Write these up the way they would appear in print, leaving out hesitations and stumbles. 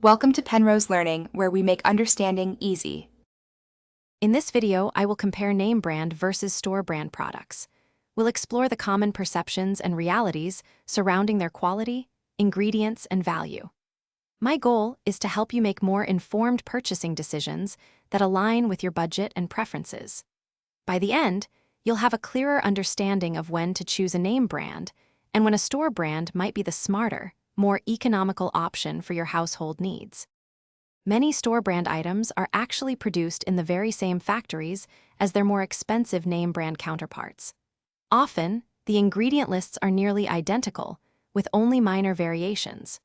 Welcome to Penrose Learning, where we make understanding easy. In this video, I will compare name brand versus store brand products. We'll explore the common perceptions and realities surrounding their quality, ingredients, and value. My goal is to help you make more informed purchasing decisions that align with your budget and preferences. By the end, you'll have a clearer understanding of when to choose a name brand and when a store brand might be the smarter, more economical option for your household needs. Many store brand items are actually produced in the very same factories as their more expensive name brand counterparts. Often, the ingredient lists are nearly identical, with only minor variations.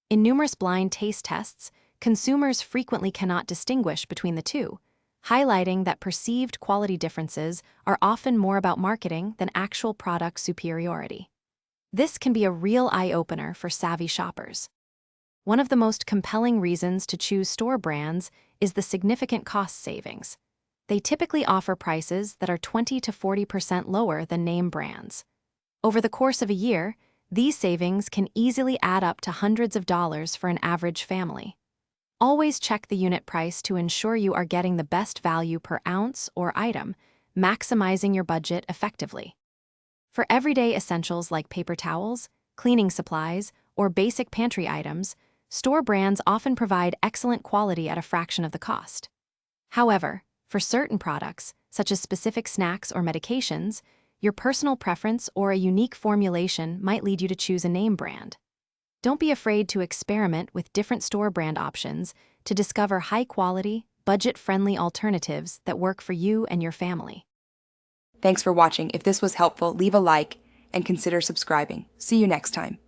In numerous blind taste tests, consumers frequently cannot distinguish between the two, highlighting that perceived quality differences are often more about marketing than actual product superiority. This can be a real eye-opener for savvy shoppers. One of the most compelling reasons to choose store brands is the significant cost savings. They typically offer prices that are 20 to 40% lower than name brands. Over the course of a year, these savings can easily add up to hundreds of dollars for an average family. Always check the unit price to ensure you are getting the best value per ounce or item, maximizing your budget effectively. For everyday essentials like paper towels, cleaning supplies, or basic pantry items, store brands often provide excellent quality at a fraction of the cost. However, for certain products, such as specific snacks or medications, your personal preference or a unique formulation might lead you to choose a name brand. Don't be afraid to experiment with different store brand options to discover high-quality, budget-friendly alternatives that work for you and your family. Thanks for watching. If this was helpful, leave a like and consider subscribing. See you next time.